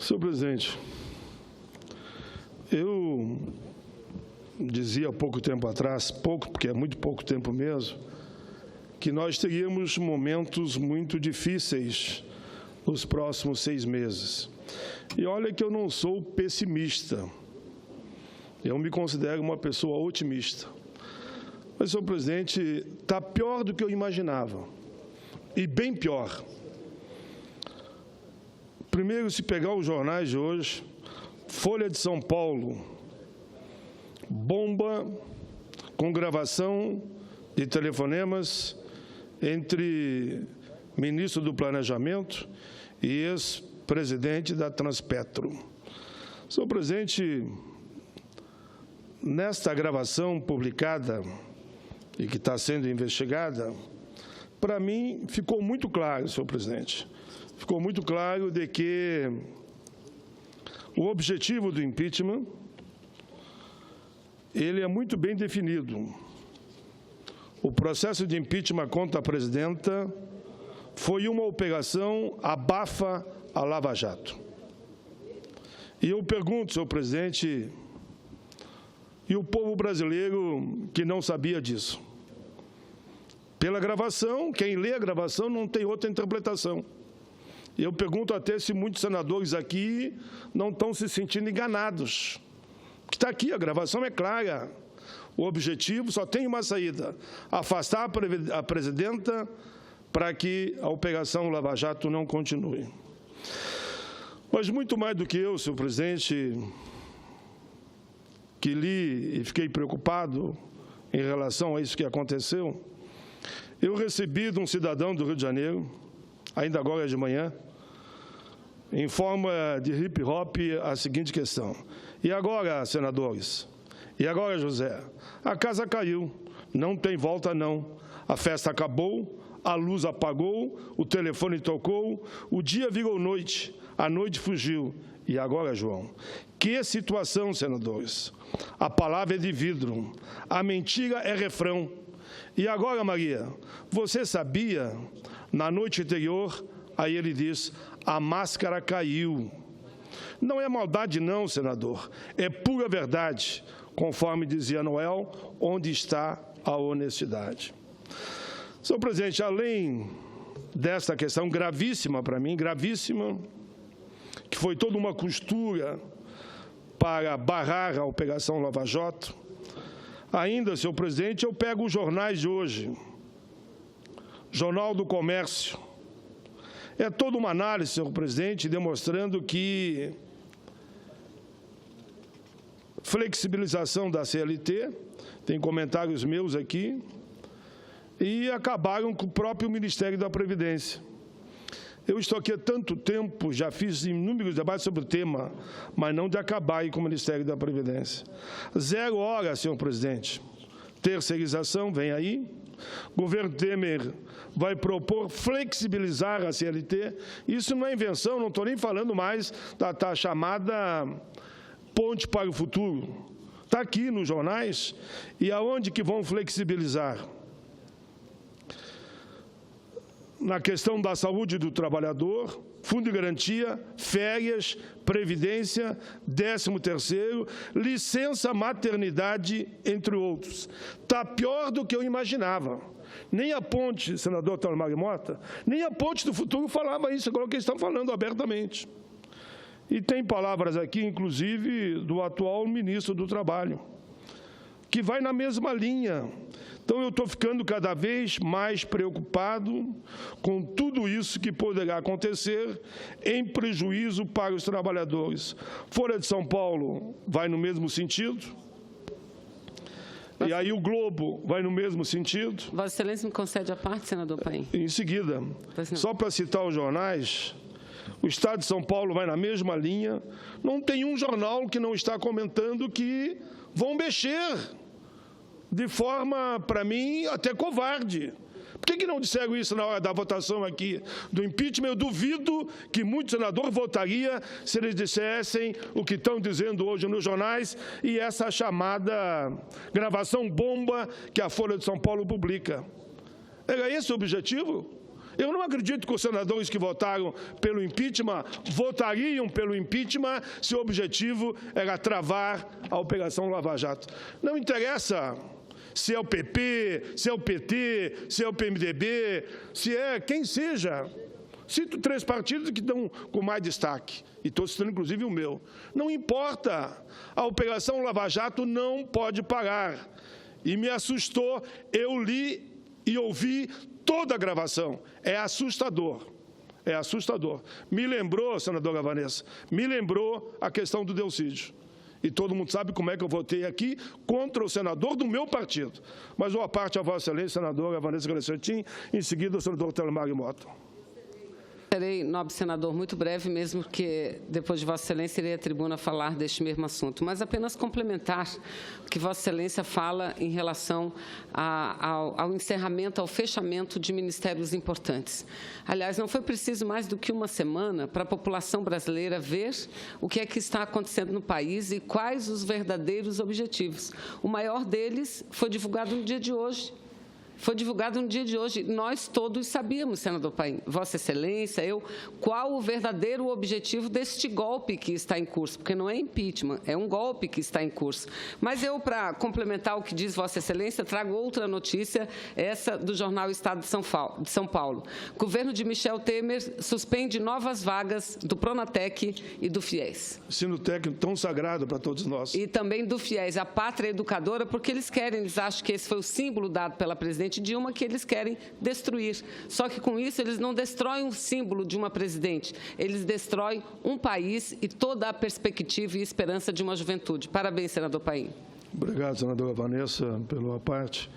Senhor presidente, eu dizia há pouco tempo atrás, pouco, porque é muito pouco tempo mesmo, que nós teríamos momentos muito difíceis nos próximos 6 meses. E olha que eu não sou pessimista, eu me considero uma pessoa otimista. Mas, senhor presidente, está pior do que eu imaginava, e bem pior. Primeiro, se pegar os jornais de hoje, Folha de São Paulo, bomba com gravação de telefonemas entre ministro do Planejamento e ex-presidente da Transpetro. Senhor presidente, nesta gravação publicada e que está sendo investigada, para mim ficou muito claro, senhor presidente, ficou muito claro de que o objetivo do impeachment, ele é muito bem definido. O processo de impeachment contra a presidenta foi uma operação abafa a Lava Jato. E eu pergunto, senhor presidente, e o povo brasileiro que não sabia disso? Pela gravação, quem lê a gravação não tem outra interpretação. Eu pergunto até se muitos senadores aqui não estão se sentindo enganados. Porque está aqui, a gravação é clara. O objetivo só tem uma saída: afastar a presidenta para que a Operação Lava Jato não continue. Mas muito mais do que eu, senhor presidente, que li e fiquei preocupado em relação a isso que aconteceu, eu recebi de um cidadão do Rio de Janeiro, ainda agora de manhã, em forma de hip-hop, a seguinte questão: e agora, senadores? E agora, José? A casa caiu, não tem volta não. A festa acabou, a luz apagou, o telefone tocou, o dia virou noite, a noite fugiu. E agora, João? Que situação, senadores? A palavra é de vidro, a mentira é refrão. E agora, Maria, você sabia, na noite anterior, aí ele diz, a máscara caiu. Não é maldade não, senador, é pura verdade, conforme dizia Noel, onde está a honestidade. Senhor presidente, além desta questão gravíssima para mim, gravíssima, que foi toda uma costura para barrar a Operação Lava Jato, ainda, senhor presidente, eu pego os jornais de hoje, Jornal do Comércio, é toda uma análise, senhor presidente, demonstrando que flexibilização da CLT, tem comentários meus aqui, e acabaram com o próprio Ministério da Previdência. Eu estou aqui há tanto tempo, já fiz inúmeros debates sobre o tema, mas não de acabar com o Ministério da Previdência. 0 hora, senhor presidente. Terceirização, vem aí. O governo Temer vai propor flexibilizar a CLT. Isso não é invenção, não estou nem falando mais da chamada ponte para o futuro. Está aqui nos jornais. E aonde que vão flexibilizar? Na questão da saúde do trabalhador, fundo de garantia, férias, previdência, 13º, licença maternidade, entre outros. Está pior do que eu imaginava. Nem a ponte, senador Talmag Mota, nem a ponte do futuro falava isso, agora que eles estão falando abertamente. E tem palavras aqui, inclusive, do atual ministro do Trabalho, que vai na mesma linha. Então, eu estou ficando cada vez mais preocupado com tudo isso que poderá acontecer em prejuízo para os trabalhadores. Folha de São Paulo vai no mesmo sentido. E aí o Globo vai no mesmo sentido. Vossa Excelência me concede a parte, senador Paim? Em seguida, só para citar os jornais, o Estado de São Paulo vai na mesma linha. Não tem um jornal que não está comentando que vão mexer de forma, para mim, até covarde. Por que não disseram isso na hora da votação aqui do impeachment? Eu duvido que muito senador votaria se eles dissessem o que estão dizendo hoje nos jornais e essa chamada gravação bomba que a Folha de São Paulo publica. Era esse o objetivo? Eu não acredito que os senadores que votaram pelo impeachment votariam pelo impeachment se o objetivo era travar a Operação Lava Jato. Não interessa se é o PP, se é o PT, se é o PMDB, se é quem seja. Cito 3 partidos que estão com mais destaque, e estou citando inclusive o meu. Não importa, a Operação Lava Jato não pode parar. E me assustou, eu li e ouvi toda a gravação. É assustador. É assustador. Me lembrou, senadora Vanessa, me lembrou a questão do Delcídio. E todo mundo sabe como é que eu votei aqui contra o senador do meu partido. Mas uma parte a Vossa Excelência, senadora Vanessa Crescentim, em seguida o senador Telemaco Mota. Serei, nobre senador, muito breve, mesmo que depois de Vossa Excelência irei à tribuna falar deste mesmo assunto, mas apenas complementar o que Vossa Excelência fala em relação ao encerramento, ao fechamento de ministérios importantes. Aliás, não foi preciso mais do que uma semana para a população brasileira ver o que é que está acontecendo no país e quais os verdadeiros objetivos. O maior deles foi divulgado no dia de hoje. Foi divulgado no dia de hoje. Nós todos sabíamos, senador Paim, Vossa Excelência, eu, qual o verdadeiro objetivo deste golpe que está em curso, porque não é impeachment, é um golpe que está em curso. Mas eu, para complementar o que diz Vossa Excelência, trago outra notícia, essa do jornal Estado de São Paulo. O governo de Michel Temer suspende novas vagas do Pronatec e do FIES. Ensino técnico tão sagrado para todos nós. E também do FIES, a pátria educadora, porque eles acham que esse foi o símbolo dado pela presidente Dilma, que eles querem destruir. Só que com isso eles não destroem um símbolo de uma presidente, eles destroem um país e toda a perspectiva e esperança de uma juventude. Parabéns, senador Paim. Obrigado, senadora Vanessa, pela parte.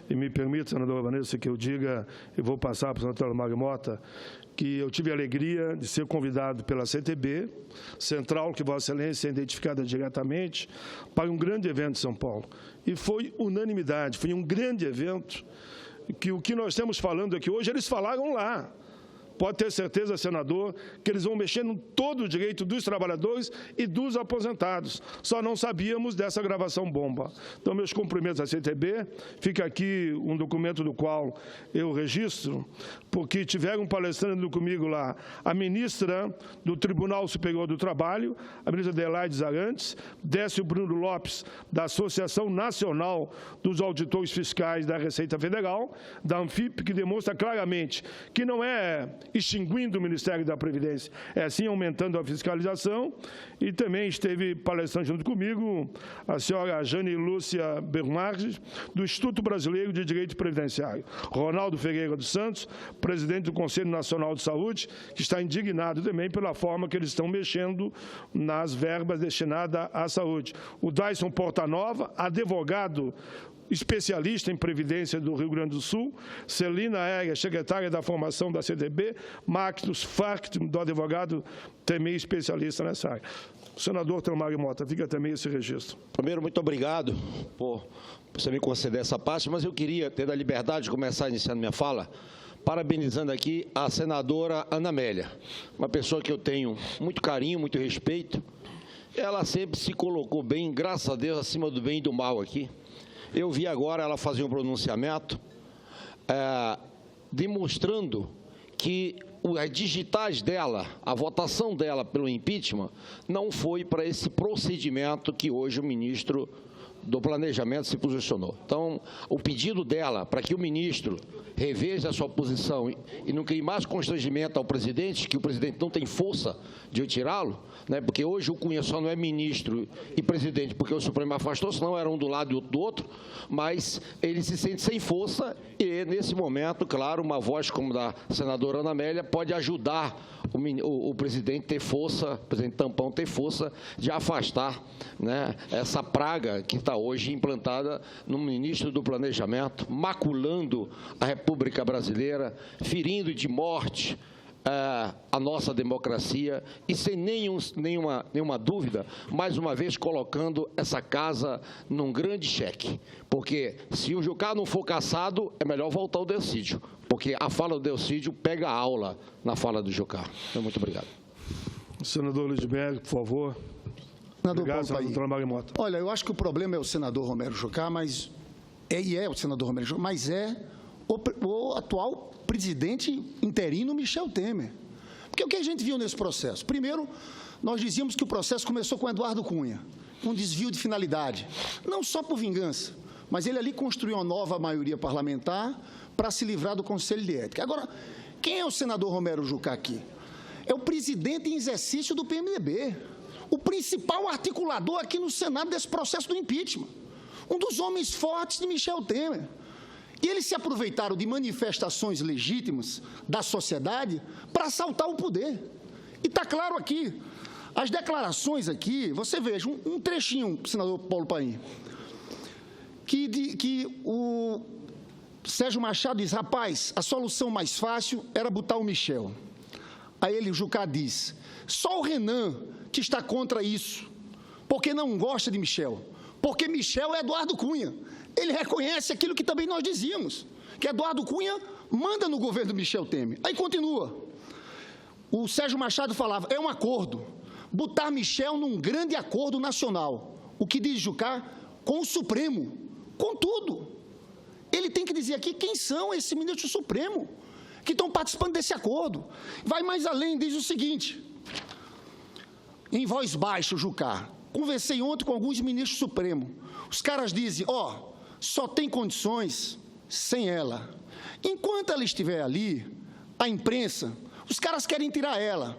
E me permita, senadora Vanessa, que eu diga, e vou passar para o senador Telemaco Mota, que eu tive a alegria de ser convidado pela CTB, Central, que Vossa Excelência é identificada diretamente, para um grande evento em São Paulo. E foi unanimidade, foi um grande evento, que o que nós estamos falando aqui hoje, eles falaram lá. Pode ter certeza, senador, que eles vão mexer em todo o direito dos trabalhadores e dos aposentados. Só não sabíamos dessa gravação bomba. Então, meus cumprimentos à CTB. Fica aqui um documento do qual eu registro, porque tiveram palestrando comigo lá a ministra do Tribunal Superior do Trabalho, a ministra Adelaide Zarantes, Décio Bruno Lopes, da Associação Nacional dos Auditores Fiscais da Receita Federal, da Anfip, que demonstra claramente que não é extinguindo o Ministério da Previdência, é assim aumentando a fiscalização. E também esteve palestrando junto comigo a senhora Jane Lúcia Bernardes, do Instituto Brasileiro de Direito Previdenciário, Ronaldo Ferreira dos Santos, presidente do Conselho Nacional de Saúde, que está indignado também pela forma que eles estão mexendo nas verbas destinadas à saúde. O Dyson Portanova, advogado especialista em Previdência do Rio Grande do Sul, Celina Aérea, secretária da Formação da CDB, Magnus Farkt, do advogado também especialista nessa área. O senador Telemaco Mota, fica também esse registro. Primeiro, muito obrigado por você me conceder essa parte, mas eu queria ter a liberdade de começar iniciando minha fala, parabenizando aqui a senadora Ana Amélia, uma pessoa que eu tenho muito carinho, muito respeito. Ela sempre se colocou bem, graças a Deus, acima do bem e do mal aqui. Eu vi agora ela fazer um pronunciamento demonstrando que as digitais dela, a votação dela pelo impeachment, não foi para esse procedimento que hoje o ministro do Planejamento se posicionou. Então, o pedido dela para que o ministro reveja a sua posição e não crie mais constrangimento ao presidente, que o presidente não tem força de tirá-lo, né, porque hoje o Cunha só não é ministro e presidente porque o Supremo afastou, senão era um do lado e do outro, mas ele se sente sem força e, nesse momento, claro, uma voz como da senadora Ana Amélia pode ajudar o presidente ter força, o presidente Tampão ter força de afastar, né, essa praga que está hoje implantada no ministro do Planejamento, maculando a República Brasileira, ferindo de morte a nossa democracia e sem nenhuma dúvida, mais uma vez colocando essa casa num grande cheque. Porque se o Jucá não for cassado, é melhor voltar ao Delcídio, porque a fala do Delcídio pega a aula na fala do Jucá. Então, muito obrigado. Senador Lidberg, por favor. Obrigado, senador Telemaco Mota. Olha, eu acho que o problema é o senador Romero Jucá, mas o senador Romero Jucá, mas o atual presidente interino Michel Temer. Porque o que a gente viu nesse processo? Primeiro, nós dizíamos que o processo começou com Eduardo Cunha, um desvio de finalidade, não só por vingança, mas ele ali construiu uma nova maioria parlamentar para se livrar do Conselho de Ética. Agora, quem é o senador Romero Jucá aqui? É o presidente em exercício do PMDB, o principal articulador aqui no Senado desse processo do impeachment, um dos homens fortes de Michel Temer. E eles se aproveitaram de manifestações legítimas da sociedade para assaltar o poder. E está claro aqui, as declarações aqui, você veja, um trechinho, senador Paulo Paim, que o Sérgio Machado diz, rapaz, a solução mais fácil era botar o Michel. Aí ele, Jucá, diz, só o Renan que está contra isso, porque não gosta de Michel, porque Michel é Eduardo Cunha. Ele reconhece aquilo que também nós dizíamos, que Eduardo Cunha manda no governo do Michel Temer. Aí continua. O Sérgio Machado falava, é um acordo, botar Michel num grande acordo nacional. O que diz Jucá? Com o Supremo, com tudo. Ele tem que dizer aqui quem são esses ministros do Supremo que estão participando desse acordo. Vai mais além, diz o seguinte, em voz baixa, Jucá, conversei ontem com alguns ministros do Supremo. Os caras dizem, só tem condições sem ela. Enquanto ela estiver ali, a imprensa, os caras querem tirar ela.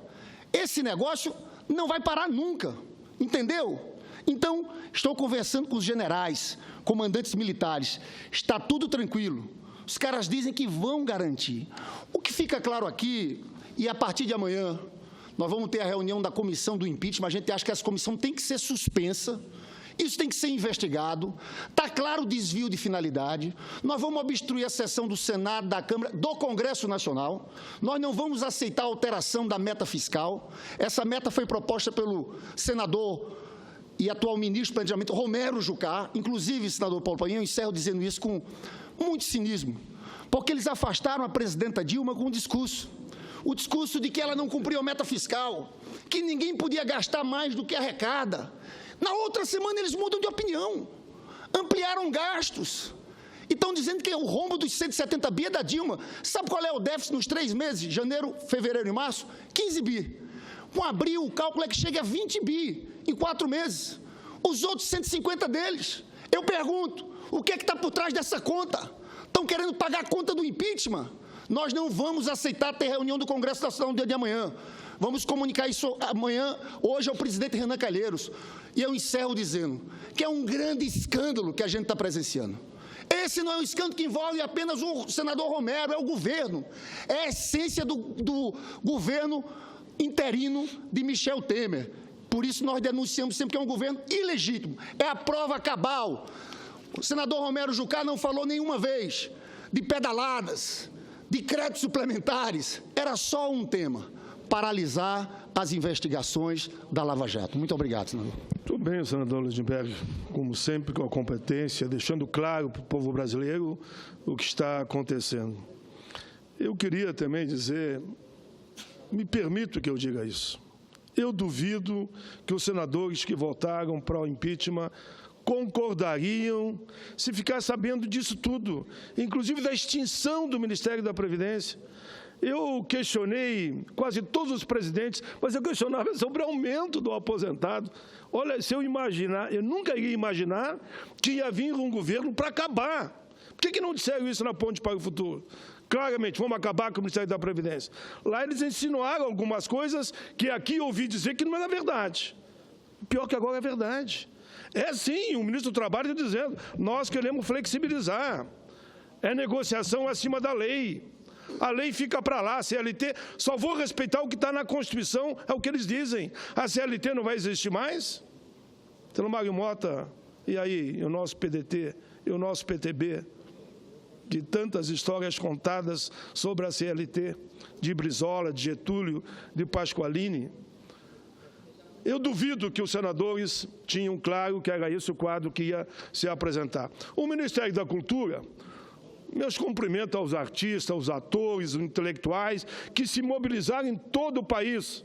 Esse negócio não vai parar nunca, entendeu? Então, estou conversando com os generais, comandantes militares, está tudo tranquilo. Os caras dizem que vão garantir. O que fica claro aqui, e a partir de amanhã, nós vamos ter a reunião da comissão do impeachment, a gente acha que essa comissão tem que ser suspensa, isso tem que ser investigado, está claro o desvio de finalidade, nós vamos obstruir a sessão do Senado, da Câmara, do Congresso Nacional, nós não vamos aceitar a alteração da meta fiscal, essa meta foi proposta pelo senador e atual ministro do Planejamento, Romero Jucá, inclusive, senador Paulo Paim, eu encerro dizendo isso com muito cinismo, porque eles afastaram a presidenta Dilma com um discurso, o discurso de que ela não cumpriu a meta fiscal, que ninguém podia gastar mais do que arrecada. Na outra semana, eles mudam de opinião, ampliaram gastos, e estão dizendo que o rombo dos 170 bi é da Dilma. Sabe qual é o déficit nos 3 meses, janeiro, fevereiro e março? 15 bi. Com abril, o cálculo é que chega a 20 bi em 4 meses. Os outros 150 deles. Eu pergunto, o que é que está por trás dessa conta? Estão querendo pagar a conta do impeachment? Nós não vamos aceitar ter reunião do Congresso Nacional no dia de amanhã. Vamos comunicar isso amanhã, hoje, ao presidente Renan Calheiros. E eu encerro dizendo que é um grande escândalo que a gente está presenciando. Esse não é um escândalo que envolve apenas o senador Romero, é o governo. É a essência do governo interino de Michel Temer. Por isso nós denunciamos sempre que é um governo ilegítimo. É a prova cabal. O senador Romero Jucá não falou nenhuma vez de pedaladas, de créditos suplementares. Era só um tema: paralisar as investigações da Lava Jato. Muito obrigado, senador. Tudo bem, senador Lindenberg, como sempre, com a competência, deixando claro para o povo brasileiro o que está acontecendo. Eu queria também dizer, me permito que eu diga isso, eu duvido que os senadores que votaram para o impeachment concordariam se ficar sabendo disso tudo, inclusive da extinção do Ministério da Previdência. Eu questionei quase todos os presidentes, mas eu questionava sobre o aumento do aposentado. Olha, se eu imaginar, eu nunca iria imaginar que ia vir um governo para acabar. Por que não disseram isso na Ponte para o Futuro? Claramente, vamos acabar com o Ministério da Previdência. Lá eles insinuaram algumas coisas que aqui eu ouvi dizer que não era verdade. Pior que agora é verdade. É sim, o ministro do Trabalho está dizendo, nós queremos flexibilizar. É negociação acima da lei. A lei fica para lá, a CLT, só vou respeitar o que está na Constituição, é o que eles dizem. A CLT não vai existir mais? Senador Mário Mota, e aí, e o nosso PDT, e o nosso PTB, de tantas histórias contadas sobre a CLT, de Brizola, de Getúlio, de Pasqualini. Eu duvido que os senadores tinham claro que era esse o quadro que ia se apresentar. O Ministério da Cultura, meus cumprimentos aos artistas, aos atores, aos intelectuais, que se mobilizaram em todo o país,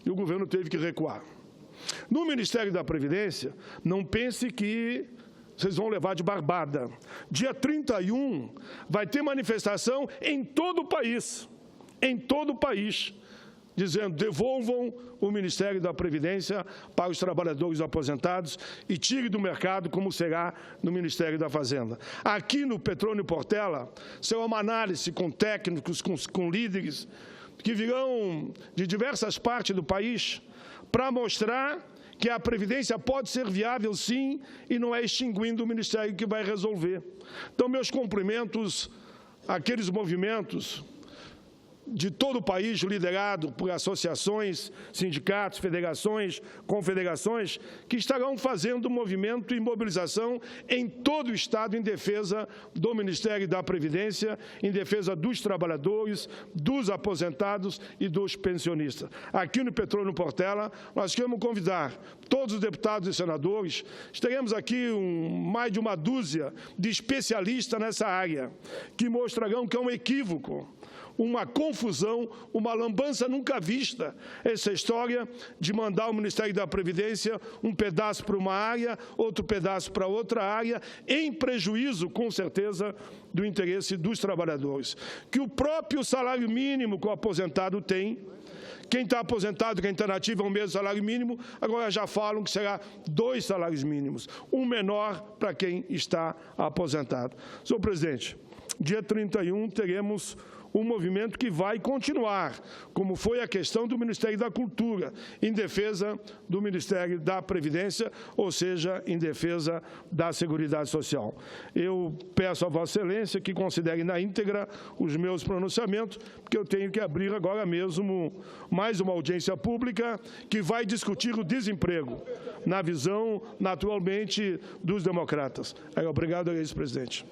e o governo teve que recuar. No Ministério da Previdência, não pense que vocês vão levar de barbada. Dia 31 vai ter manifestação em todo o país, dizendo: devolvam o Ministério da Previdência para os trabalhadores aposentados e tire do mercado, como será no Ministério da Fazenda. Aqui no Petrônio Portela, será uma análise com técnicos, com líderes, que virão de diversas partes do país para mostrar que a Previdência pode ser viável, sim, e não é extinguindo o Ministério que vai resolver. Então, meus cumprimentos àqueles movimentos de todo o país, liderado por associações, sindicatos, federações, confederações, que estarão fazendo movimento e mobilização em todo o Estado em defesa do Ministério da Previdência, em defesa dos trabalhadores, dos aposentados e dos pensionistas. Aqui no Petrônio Portela, nós queremos convidar todos os deputados e senadores. Estaremos aqui mais de uma dúzia de especialistas nessa área, que mostrarão que é um equívoco, uma confusão, uma lambança nunca vista, essa história de mandar o Ministério da Previdência um pedaço para uma área, outro pedaço para outra área, em prejuízo, com certeza, do interesse dos trabalhadores. Que o próprio salário mínimo que o aposentado tem, quem está aposentado, quem está nativo é o mesmo salário mínimo, agora já falam que será 2 salários mínimos, um menor para quem está aposentado. Senhor presidente, dia 31 teremos um movimento que vai continuar, como foi a questão do Ministério da Cultura, em defesa do Ministério da Previdência, ou seja, em defesa da Seguridade Social. Eu peço a Vossa Excelência que considere na íntegra os meus pronunciamentos, porque eu tenho que abrir agora mesmo mais uma audiência pública que vai discutir o desemprego, na visão, naturalmente, dos democratas. Obrigado, presidente.